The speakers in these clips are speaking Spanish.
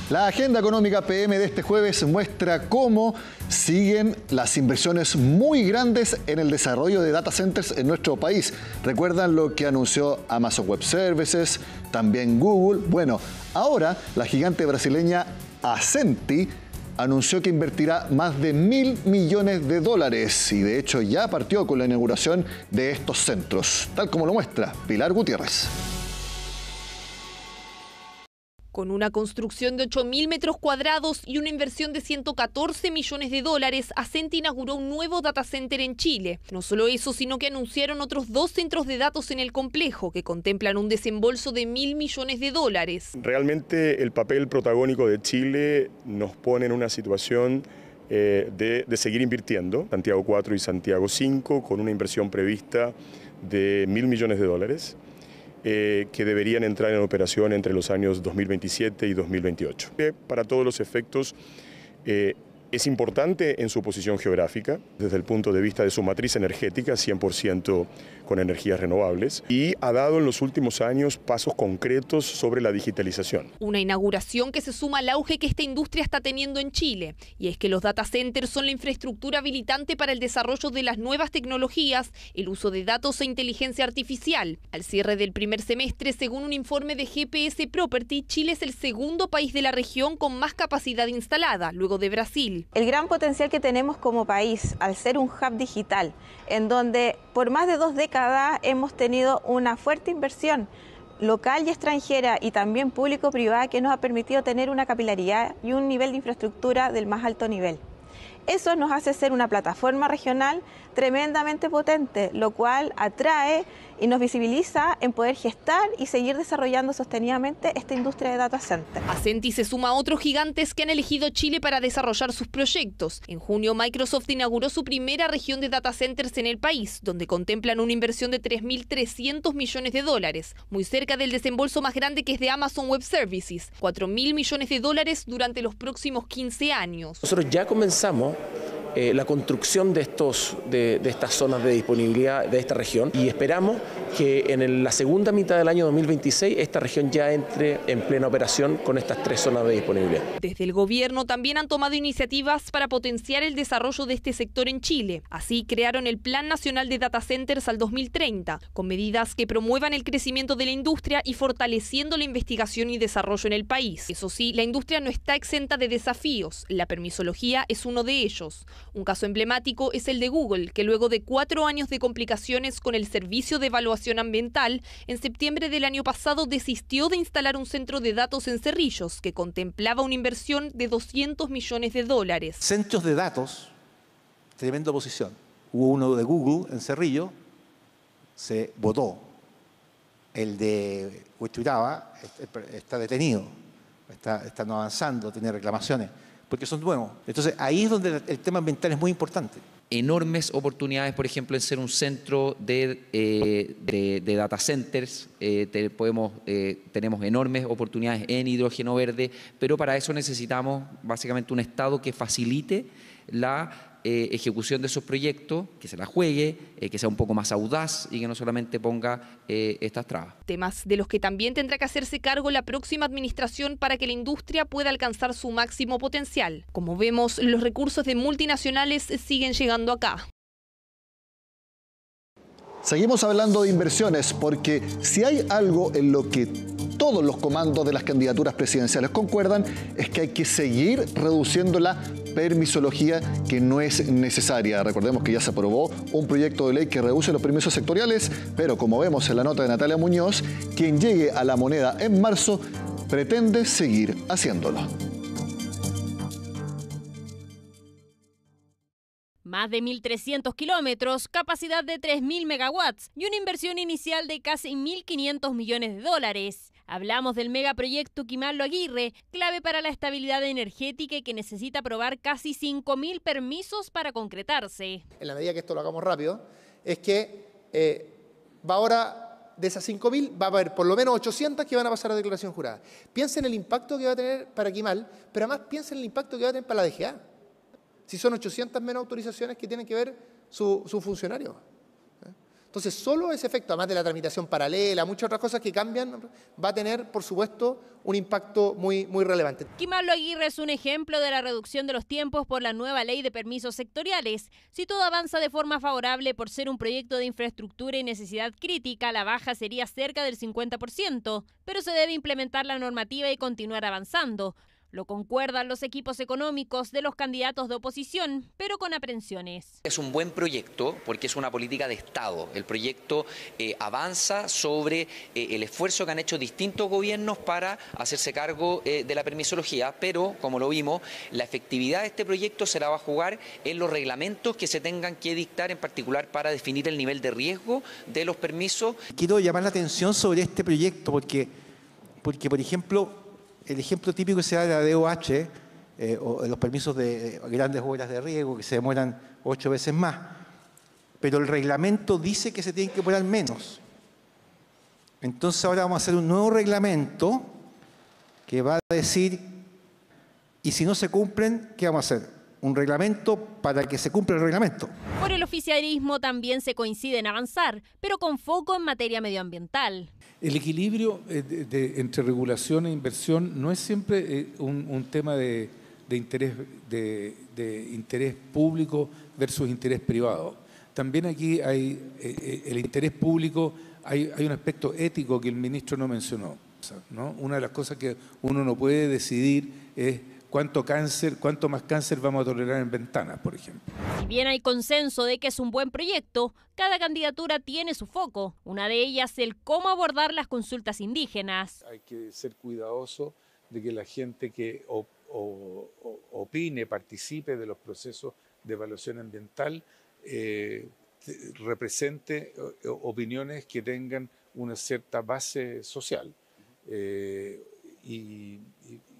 La agenda económica PM de este jueves muestra cómo siguen las inversiones muy grandes en el desarrollo de data centers en nuestro país. ¿Recuerdan lo que anunció Amazon Web Services, también Google? Bueno, ahora la gigante brasileña Ascenty anunció que invertirá más de $1.000 millones y de hecho ya partió con la inauguración de estos centros, tal como lo muestra Pilar Gutiérrez. Con una construcción de 8.000 metros cuadrados y una inversión de $114 millones, Ascenty inauguró un nuevo data center en Chile. No solo eso, sino que anunciaron otros 2 centros de datos en el complejo que contemplan un desembolso de $1.000 millones. Realmente el papel protagónico de Chile nos pone en una situación de seguir invirtiendo, Santiago 4 y Santiago 5, con una inversión prevista de $1.000 millones. Que deberían entrar en operación entre los años 2027 y 2028. Para todos los efectos, es importante en su posición geográfica, desde el punto de vista de su matriz energética, 100% con energías renovables, y ha dado en los últimos años pasos concretos sobre la digitalización. Una inauguración que se suma al auge que esta industria está teniendo en Chile, y es que los data centers son la infraestructura habilitante para el desarrollo de las nuevas tecnologías, el uso de datos e inteligencia artificial. Al cierre del primer semestre, según un informe de GPS Property, Chile es el segundo país de la región con más capacidad instalada, luego de Brasil. El gran potencial que tenemos como país al ser un hub digital, en donde por más de 2 décadas hemos tenido una fuerte inversión local y extranjera y también público-privada que nos ha permitido tener una capilaridad y un nivel de infraestructura del más alto nivel. Eso nos hace ser una plataforma regional tremendamente potente, lo cual atrae y nos visibiliza en poder gestar y seguir desarrollando sostenidamente esta industria de data center. Ascenty se suma a otros gigantes que han elegido Chile para desarrollar sus proyectos. En junio, Microsoft inauguró su primera región de data centers en el país, donde contemplan una inversión de $3.300 millones, muy cerca del desembolso más grande que es de Amazon Web Services, $4.000 millones durante los próximos 15 años. Nosotros ya comenzamos la construcción de estas zonas de disponibilidad de esta región y esperamos que en la segunda mitad del año 2026 esta región ya entre en plena operación con estas 3 zonas de disponibilidad. Desde el gobierno también han tomado iniciativas para potenciar el desarrollo de este sector en Chile. Así crearon el Plan Nacional de Data Centers al 2030, con medidas que promuevan el crecimiento de la industria y fortaleciendo la investigación y desarrollo en el país. Eso sí, la industria no está exenta de desafíos. La permisología es uno de ellos. Un caso emblemático es el de Google, que luego de 4 años de complicaciones con el servicio de evaluación ambiental, en septiembre del año pasado desistió de instalar un centro de datos en Cerrillos, que contemplaba una inversión de $200 millones. Centros de datos, tremenda oposición. Hubo uno de Google en Cerrillo, se votó. El de Huichuraba está detenido, está no avanzando, tiene reclamaciones, porque son nuevos. Entonces ahí es donde el tema ambiental es muy importante. Enormes oportunidades, por ejemplo, en ser un centro de data centers. Tenemos enormes oportunidades en hidrógeno verde, pero para eso necesitamos básicamente un Estado que facilite la ejecución de esos proyectos, que se la juegue, que sea un poco más audaz y que no solamente ponga estas trabas. Temas de los que también tendrá que hacerse cargo la próxima administración para que la industria pueda alcanzar su máximo potencial. Como vemos, los recursos de multinacionales siguen llegando acá. Seguimos hablando de inversiones porque si hay algo en lo que todos los comandos de las candidaturas presidenciales concuerdan es que hay que seguir reduciendo la permisología que no es necesaria. Recordemos que ya se aprobó un proyecto de ley que reduce los permisos sectoriales, pero como vemos en la nota de Natalia Muñoz, quien llegue a la moneda en marzo pretende seguir haciéndolo. Más de 1.300 kilómetros, capacidad de 3.000 megawatts y una inversión inicial de casi $1.500 millones. Hablamos del megaproyecto Kimal-Lo Aguirre, clave para la estabilidad energética y que necesita aprobar casi 5.000 permisos para concretarse. En la medida que esto lo hagamos rápido, es que va ahora, de esas 5.000, va a haber por lo menos 800 que van a pasar a declaración jurada. Piensen en el impacto que va a tener para Kimal, pero además piensen en el impacto que va a tener para la DGA. Si son 800 menos autorizaciones que tienen que ver su funcionario. Entonces, solo ese efecto, además de la tramitación paralela, muchas otras cosas que cambian, va a tener, por supuesto, un impacto muy relevante. Kimallo Aguirre es un ejemplo de la reducción de los tiempos por la nueva ley de permisos sectoriales. Si todo avanza de forma favorable por ser un proyecto de infraestructura y necesidad crítica, la baja sería cerca del 50%, pero se debe implementar la normativa y continuar avanzando. Lo concuerdan los equipos económicos de los candidatos de oposición, pero con aprensiones. Es un buen proyecto porque es una política de Estado. El proyecto avanza sobre el esfuerzo que han hecho distintos gobiernos para hacerse cargo de la permisología, pero, como lo vimos, la efectividad de este proyecto se la va a jugar en los reglamentos que se tengan que dictar, en particular para definir el nivel de riesgo de los permisos. Quiero llamar la atención sobre este proyecto porque por ejemplo, el ejemplo típico que se da de la DOH, o los permisos de grandes obras de riego, que se demoran 8 veces más, pero el reglamento dice que se tienen que demorar menos. Entonces ahora vamos a hacer un nuevo reglamento que va a decir, y si no se cumplen, ¿qué vamos a hacer? Un reglamento para que se cumpla el reglamento. Por el oficialismo también se coincide en avanzar, pero con foco en materia medioambiental. El equilibrio entre regulación e inversión no es siempre un tema de interés público versus interés privado. También aquí hay el interés público, hay un aspecto ético que el ministro no mencionó, ¿no? Una de las cosas que uno no puede decidir es cuánto más cáncer vamos a tolerar en Ventanas, por ejemplo. Si bien hay consenso de que es un buen proyecto, cada candidatura tiene su foco. Una de ellas el cómo abordar las consultas indígenas. Hay que ser cuidadoso de que la gente que opine, participe de los procesos de evaluación ambiental, represente opiniones que tengan una cierta base social. Y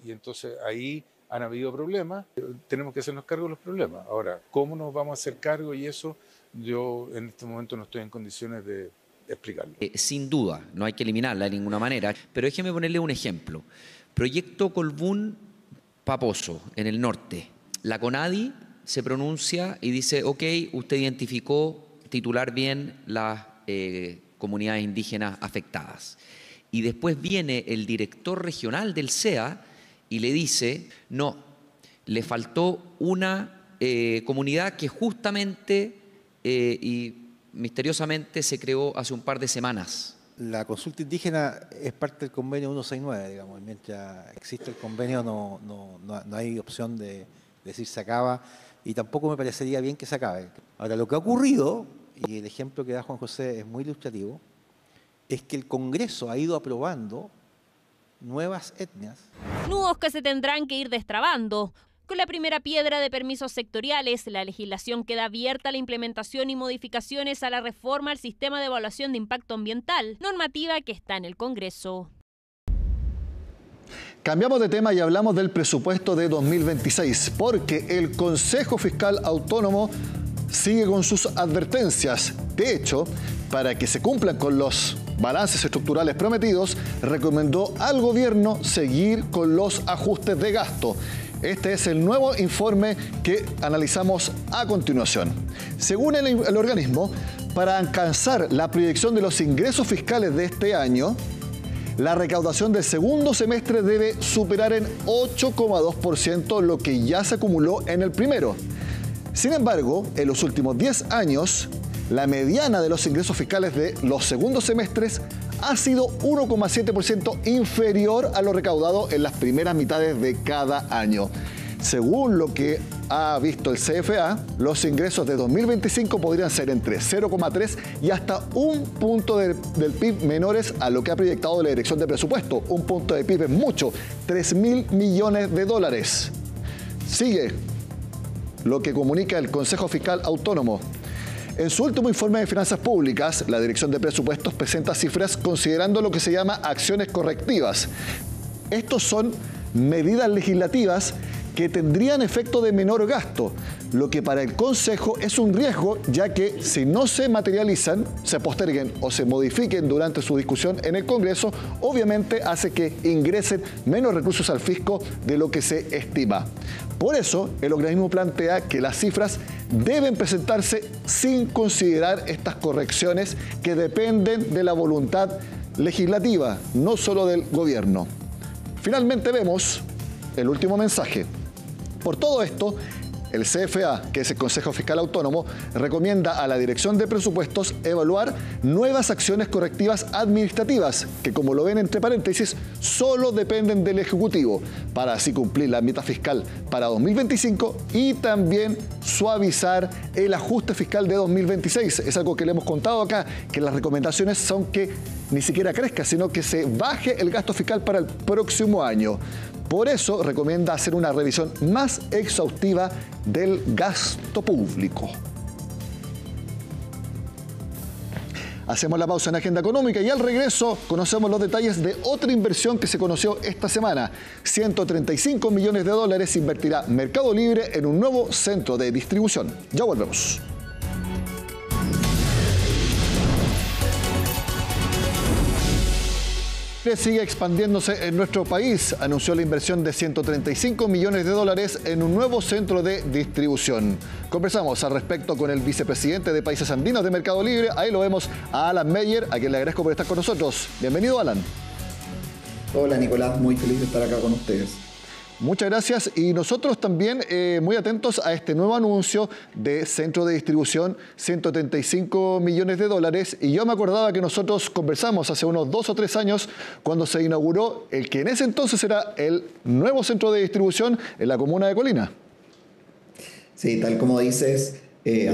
entonces ahí han habido problemas, tenemos que hacernos cargo de los problemas. Ahora, ¿cómo nos vamos a hacer cargo? Y eso yo en este momento no estoy en condiciones de explicarlo. Sin duda, no hay que eliminarla de ninguna manera, pero déjeme ponerle un ejemplo. Proyecto Colbún-Paposo, en el norte. La CONADI se pronuncia y dice, ok, usted identificó, titular bien las comunidades indígenas afectadas. Y después viene el director regional del CEA y le dice, no, le faltó una comunidad que justamente y misteriosamente se creó hace un par de semanas. La consulta indígena es parte del convenio 169, digamos. Mientras existe el convenio no hay opción de decir se acaba, y tampoco me parecería bien que se acabe. Ahora, lo que ha ocurrido, y el ejemplo que da Juan José es muy ilustrativo, es que el Congreso ha ido aprobando nuevas etnias. Nudos que se tendrán que ir destrabando. Con la primera piedra de permisos sectoriales, la legislación queda abierta a la implementación y modificaciones a la reforma al sistema de evaluación de impacto ambiental, normativa que está en el Congreso. Cambiamos de tema y hablamos del presupuesto de 2026, porque el Consejo Fiscal Autónomo sigue con sus advertencias. De hecho, para que se cumplan con los balances estructurales prometidos, recomendó al gobierno seguir con los ajustes de gasto. Este es el nuevo informe que analizamos a continuación. Según el organismo, para alcanzar la proyección de los ingresos fiscales de este año, la recaudación del segundo semestre debe superar en 8,2% lo que ya se acumuló en el primero. Sin embargo, en los últimos 10 años, la mediana de los ingresos fiscales de los segundos semestres ha sido 1,7% inferior a lo recaudado en las primeras mitades de cada año. Según lo que ha visto el CFA, los ingresos de 2025 podrían ser entre 0,3 y hasta 1 punto del PIB menores a lo que ha proyectado la Dirección de Presupuesto. 1 punto de PIB es mucho, 3.000 millones de dólares. Sigue lo que comunica el Consejo Fiscal Autónomo. En su último informe de finanzas públicas, la Dirección de Presupuestos presenta cifras considerando lo que se llama acciones correctivas. Estos son medidas legislativas que tendrían efecto de menor gasto, lo que para el Consejo es un riesgo, ya que si no se materializan, se posterguen o se modifiquen durante su discusión en el Congreso, obviamente hace que ingresen menos recursos al fisco de lo que se estima. Por eso, el organismo plantea que las cifras deben presentarse sin considerar estas correcciones que dependen de la voluntad legislativa, no solo del gobierno. Finalmente vemos el último mensaje. Por todo esto, el CFA, que es el Consejo Fiscal Autónomo, recomienda a la Dirección de Presupuestos evaluar nuevas acciones correctivas administrativas, que como lo ven entre paréntesis, solo dependen del Ejecutivo, para así cumplir la meta fiscal para 2025 y también suavizar el ajuste fiscal de 2026. Es algo que le hemos contado acá, que las recomendaciones son que ni siquiera crezca, sino que se baje el gasto fiscal para el próximo año. Por eso recomienda hacer una revisión más exhaustiva del gasto público. Hacemos la pausa en Agenda Económica y al regreso conocemos los detalles de otra inversión que se conoció esta semana. 135 millones de dólares invertirá Mercado Libre en un nuevo centro de distribución. Ya volvemos. Sigue expandiéndose en nuestro país. Anunció la inversión de 135 millones de dólares en un nuevo centro de distribución. Conversamos al respecto con el vicepresidente de Países Andinos de Mercado Libre. Ahí lo vemos a Alan Meyer, a quien le agradezco por estar con nosotros. Bienvenido, Alan. Hola, Nicolás. Muy feliz de estar acá con ustedes. Muchas gracias y nosotros también muy atentos a este nuevo anuncio de centro de distribución, 135 millones de dólares. Y yo me acordaba que nosotros conversamos hace unos 2 o 3 años cuando se inauguró el que en ese entonces era el nuevo centro de distribución en la comuna de Colina. Sí, tal como dices,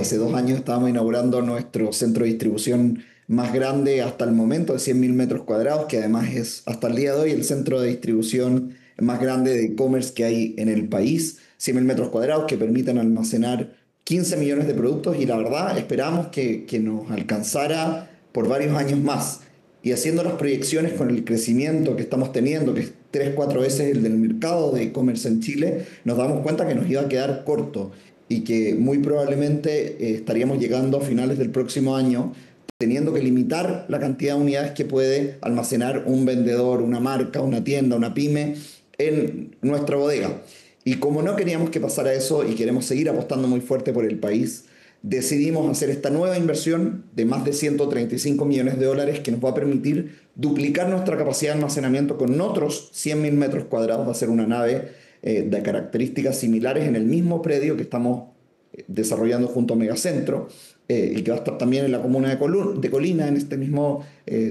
hace 2 años estábamos inaugurando nuestro centro de distribución más grande hasta el momento, de 100.000 metros cuadrados, que además es hasta el día de hoy el centro de distribución más grande de e-commerce que hay en el país, 100.000 metros cuadrados que permiten almacenar 15 millones de productos y la verdad esperamos que nos alcanzara por varios años más. Y haciendo las proyecciones con el crecimiento que estamos teniendo, que es 3-4 veces el del mercado de e-commerce en Chile, nos damos cuenta que nos iba a quedar corto y que muy probablemente estaríamos llegando a finales del próximo año teniendo que limitar la cantidad de unidades que puede almacenar un vendedor, una marca, una tienda, una pyme en nuestra bodega. Y como no queríamos que pasara eso y queremos seguir apostando muy fuerte por el país, decidimos hacer esta nueva inversión de más de 135 millones de dólares que nos va a permitir duplicar nuestra capacidad de almacenamiento con otros 100.000 metros cuadrados. Va a ser una nave de características similares en el mismo predio que estamos desarrollando junto a Megacentro y que va a estar también en la comuna de Colina, en este mismo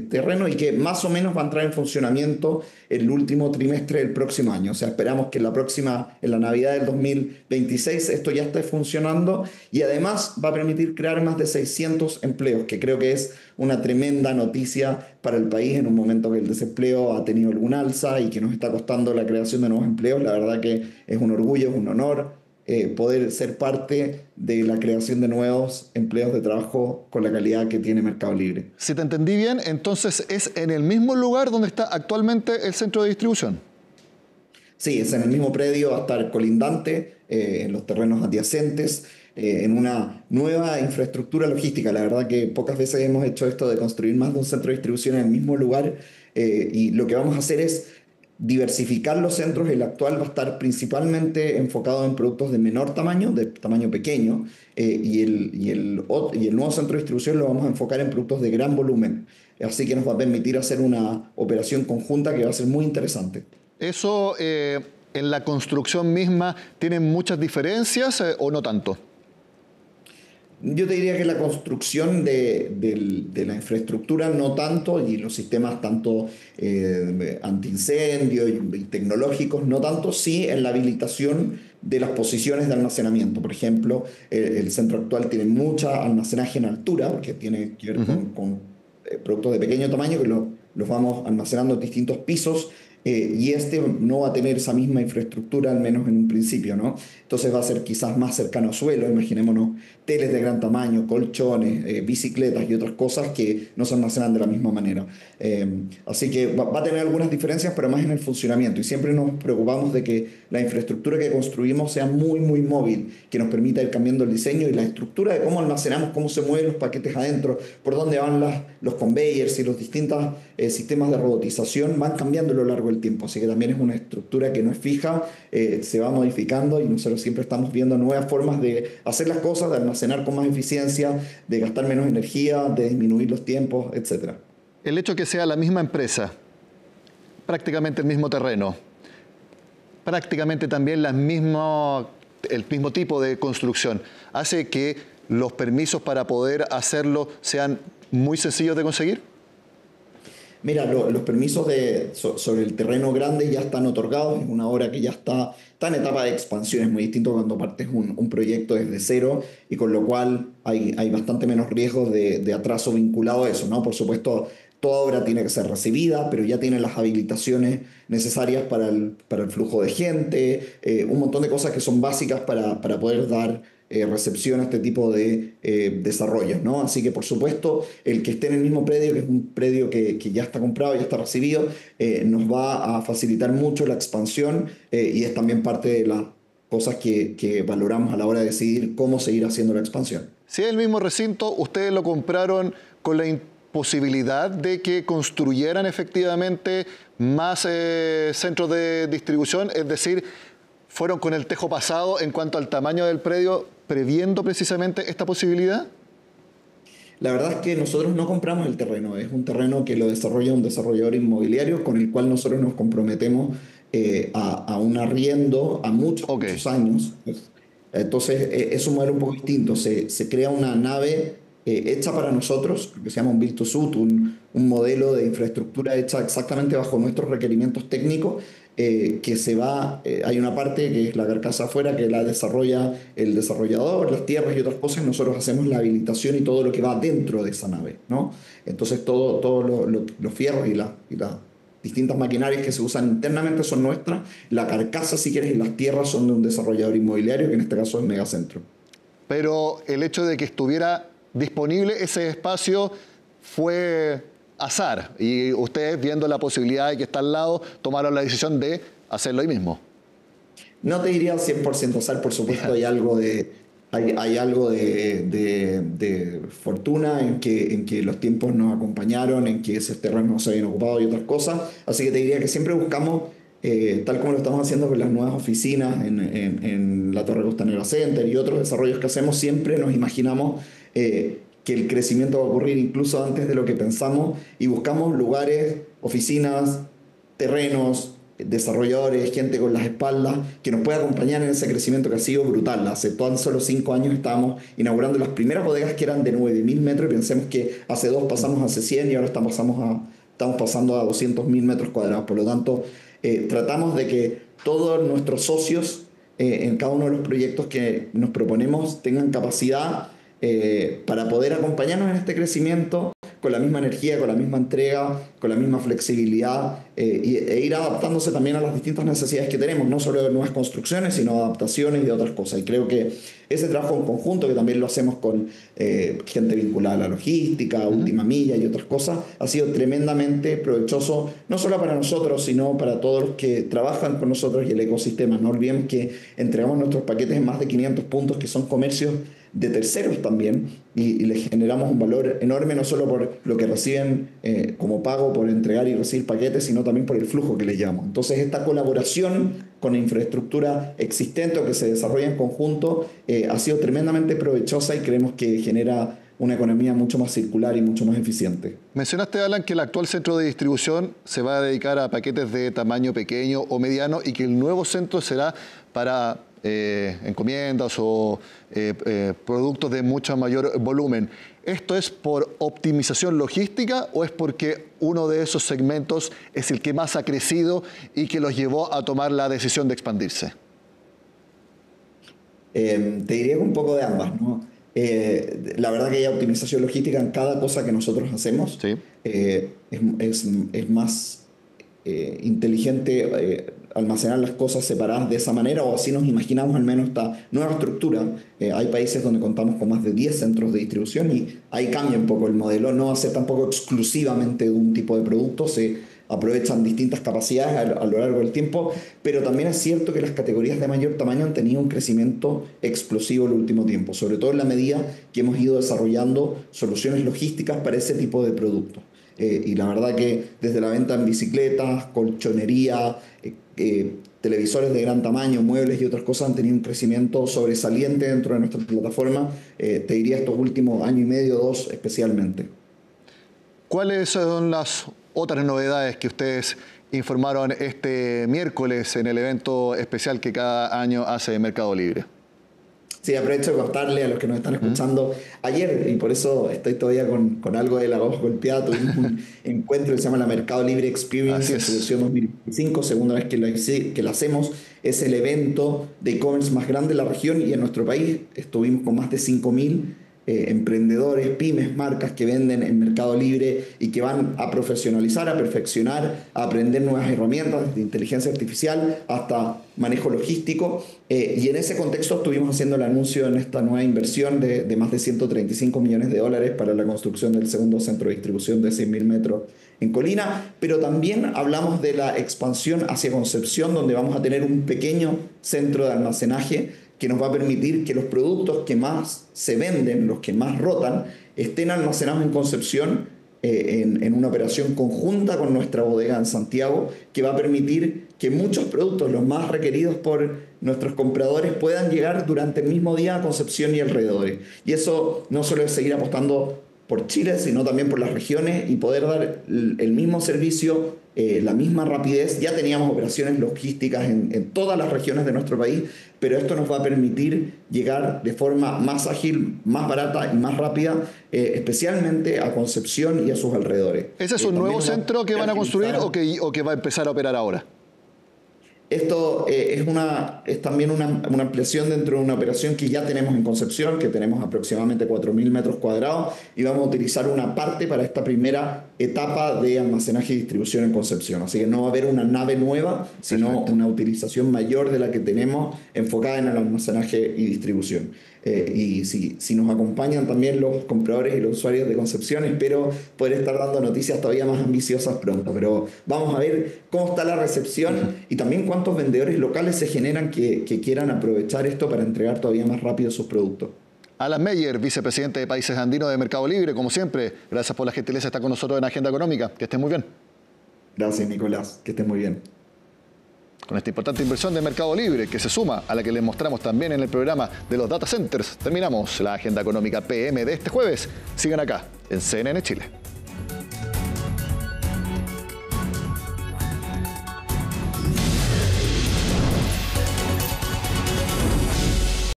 terreno, y que más o menos va a entrar en funcionamiento el último trimestre del próximo año. O sea, esperamos que en la Navidad del 2026 esto ya esté funcionando y además va a permitir crear más de 600 empleos, que creo que es una tremenda noticia para el país en un momento que el desempleo ha tenido algún alza y que nos está costando la creación de nuevos empleos. La verdad que es un orgullo, es un honor poder ser parte de la creación de nuevos empleos de trabajo con la calidad que tiene Mercado Libre. Si te entendí bien, entonces es en el mismo lugar donde está actualmente el centro de distribución. Sí, es en el mismo predio, va a estar colindante, en los terrenos adyacentes, en una nueva infraestructura logística. La verdad que pocas veces hemos hecho esto de construir más de un centro de distribución en el mismo lugar y lo que vamos a hacer es diversificar los centros. El actual va a estar principalmente enfocado en productos de menor tamaño, de tamaño pequeño, y el nuevo centro de distribución lo vamos a enfocar en productos de gran volumen. Así que nos va a permitir hacer una operación conjunta que va a ser muy interesante. ¿Eso en la construcción misma tiene muchas diferencias o no tanto? Yo te diría que la construcción de la infraestructura no tanto, y los sistemas tanto antiincendio y tecnológicos no tanto, sí en la habilitación de las posiciones de almacenamiento. Por ejemplo, el centro actual tiene mucha almacenaje en altura, porque tiene que ver con productos de pequeño tamaño que los vamos almacenando en distintos pisos y este no va a tener esa misma infraestructura, al menos en un principio, ¿no? Entonces va a ser quizás más cercano a suelo, imaginémonos teles de gran tamaño, colchones, bicicletas y otras cosas que no se almacenan de la misma manera. Así que va a tener algunas diferencias, pero más en el funcionamiento, y siempre nos preocupamos de que la infraestructura que construimos sea muy, muy móvil, que nos permita ir cambiando el diseño y la estructura de cómo almacenamos, cómo se mueven los paquetes adentro, por dónde van los conveyors y los distintos sistemas de robotización van cambiando a lo largo del tiempo. Así que también es una estructura que no es fija, se va modificando, y nosotros siempre estamos viendo nuevas formas de hacer las cosas, de almacenar con más eficiencia, de gastar menos energía, de disminuir los tiempos, etc. El hecho de que sea la misma empresa, prácticamente el mismo terreno, prácticamente también el mismo tipo de construcción, hace que los permisos para poder hacerlo sean muy sencillos de conseguir. Mira, los permisos sobre el terreno grande ya están otorgados, es una obra que ya está en etapa de expansión, es muy distinto cuando partes un proyecto desde cero, y con lo cual hay bastante menos riesgos de atraso vinculado a eso, ¿no? Por supuesto, toda obra tiene que ser recibida, pero ya tiene las habilitaciones necesarias para el flujo de gente, un montón de cosas que son básicas para poder dar recepción a este tipo de desarrollos, ¿no? Así que, por supuesto, el que esté en el mismo predio, que es un predio que ya está comprado, ya está recibido, nos va a facilitar mucho la expansión, y es también parte de las cosas que valoramos a la hora de decidir cómo seguir haciendo la expansión. Si es el mismo recinto, ustedes lo compraron con la posibilidad de que construyeran efectivamente más centros de distribución, es decir, fueron con el tejo pasado en cuanto al tamaño del predio, previendo precisamente esta posibilidad. La verdad es que nosotros no compramos el terreno, es un terreno que lo desarrolla un desarrollador inmobiliario con el cual nosotros nos comprometemos a un arriendo a muchos años. Entonces es un modelo un poco distinto, se crea una nave hecha para nosotros, que se llama un Build to Suit, un modelo de infraestructura hecha exactamente bajo nuestros requerimientos técnicos, que hay una parte que es la carcasa afuera, que la desarrolla el desarrollador, las tierras y otras cosas, y nosotros hacemos la habilitación y todo lo que va dentro de esa nave, ¿no? Entonces todos los fierros y las distintas maquinarias que se usan internamente son nuestras, la carcasa, si quieres, y las tierras son de un desarrollador inmobiliario, que en este caso es Megacentro. Pero el hecho de que estuviera disponible ese espacio fue azar, y ustedes, viendo la posibilidad de que está al lado, tomaron la decisión de hacerlo ahí mismo. No te diría 100% azar, por supuesto. Hay algo de fortuna en que los tiempos nos acompañaron, en que esos terrenos no se habían ocupado y otras cosas. Así que te diría que siempre buscamos, tal como lo estamos haciendo con las nuevas oficinas en la Torre Costanera Center y otros desarrollos que hacemos, siempre nos imaginamos que el crecimiento va a ocurrir incluso antes de lo que pensamos, y buscamos lugares, oficinas, terrenos, desarrolladores, gente con las espaldas que nos pueda acompañar en ese crecimiento que ha sido brutal. Hace tan solo 5 años estábamos inaugurando las primeras bodegas que eran de 9.000 metros, y pensemos que hace 2 pasamos a 100 y ahora estamos pasando a 200.000 metros cuadrados. Por lo tanto, tratamos de que todos nuestros socios en cada uno de los proyectos que nos proponemos tengan capacidad para poder acompañarnos en este crecimiento con la misma energía, con la misma entrega, con la misma flexibilidad, e ir adaptándose también a las distintas necesidades que tenemos, no solo de nuevas construcciones, sino adaptaciones y de otras cosas. Y creo que ese trabajo en conjunto, que también lo hacemos con gente vinculada a la logística, última milla y otras cosas, ha sido tremendamente provechoso, no solo para nosotros, sino para todos los que trabajan con nosotros y el ecosistema. No olvidemos que entregamos nuestros paquetes en más de 500 puntos, que son comercios de terceros también, y les generamos un valor enorme, no solo por lo que reciben como pago por entregar y recibir paquetes, sino también por el flujo que les llevamos. Entonces, esta colaboración con la infraestructura existente o que se desarrolla en conjunto ha sido tremendamente provechosa, y creemos que genera una economía mucho más circular y mucho más eficiente. Mencionaste, Alan, que el actual centro de distribución se va a dedicar a paquetes de tamaño pequeño o mediano, y que el nuevo centro será para encomiendas o productos de mucho mayor volumen. ¿Esto es por optimización logística o es porque uno de esos segmentos es el que más ha crecido y que los llevó a tomar la decisión de expandirse? Te diría que un poco de ambas, ¿no? La verdad que hay optimización logística en cada cosa que nosotros hacemos. Sí. Es más inteligente almacenar las cosas separadas de esa manera, o así nos imaginamos al menos esta nueva estructura. Hay países donde contamos con más de 10 centros de distribución y ahí cambia un poco el modelo. No va a ser tampoco exclusivamente de un tipo de producto, se aprovechan distintas capacidades a lo largo del tiempo, pero también es cierto que las categorías de mayor tamaño han tenido un crecimiento explosivo en el último tiempo, sobre todo en la medida que hemos ido desarrollando soluciones logísticas para ese tipo de productos. Y la verdad que desde la venta en bicicletas, colchonería, televisores de gran tamaño, muebles y otras cosas han tenido un crecimiento sobresaliente dentro de nuestra plataforma, te diría estos últimos año y medio, 2 especialmente. ¿Cuáles son las otras novedades que ustedes informaron este miércoles en el evento especial que cada año hace Mercado Libre? Sí, aprovecho de contarle a los que nos están escuchando. Ayer, y por eso estoy todavía con algo de la voz golpeada, tuvimos un encuentro que se llama la Mercado Libre Experience en su versión 2025, segunda vez que la hacemos. Es el evento de e-commerce más grande de la región y en nuestro país estuvimos con más de 5.000 emprendedores, pymes, marcas que venden en Mercado Libre y que van a profesionalizar, a perfeccionar, a aprender nuevas herramientas de inteligencia artificial hasta manejo logístico. Y en ese contexto estuvimos haciendo el anuncio en esta nueva inversión de más de $135 millones para la construcción del segundo centro de distribución de 6.000 metros en Colina, pero también hablamos de la expansión hacia Concepción, donde vamos a tener un pequeño centro de almacenaje que nos va a permitir que los productos que más se venden, los que más rotan, estén almacenados en Concepción en una operación conjunta con nuestra bodega en Santiago, que va a permitir que muchos productos, los más requeridos por nuestros compradores, puedan llegar durante el mismo día a Concepción y alrededores. Y eso no solo es seguir apostando por Chile, sino también por las regiones y poder dar el mismo servicio, la misma rapidez. Ya teníamos operaciones logísticas en todas las regiones de nuestro país, pero esto nos va a permitir llegar de forma más ágil, más barata y más rápida, especialmente a Concepción y a sus alrededores. ¿Ese es un nuevo centro que van a construir o que va a empezar a operar ahora? Esto es también una ampliación dentro de una operación que ya tenemos en Concepción, que tenemos aproximadamente 4.000 metros cuadrados, y vamos a utilizar una parte para esta primera etapa de almacenaje y distribución en Concepción. Así que no va a haber una nave nueva, sino una utilización mayor de la que tenemos enfocada en el almacenaje y distribución. Y si nos acompañan también los compradores y los usuarios de Concepción, espero poder estar dando noticias todavía más ambiciosas pronto. Pero vamos a ver cómo está la recepción y también cuántos vendedores locales se generan que quieran aprovechar esto para entregar todavía más rápido sus productos. Alan Meyer, vicepresidente de Países Andinos de Mercado Libre, como siempre, gracias por la gentileza de estar con nosotros en Agenda Económica. Que estén muy bien. Gracias, Nicolás. Que estén muy bien. Con esta importante inversión de Mercado Libre, que se suma a la que les mostramos también en el programa de los data centers, terminamos la Agenda Económica PM de este jueves. Sigan acá, en CNN Chile.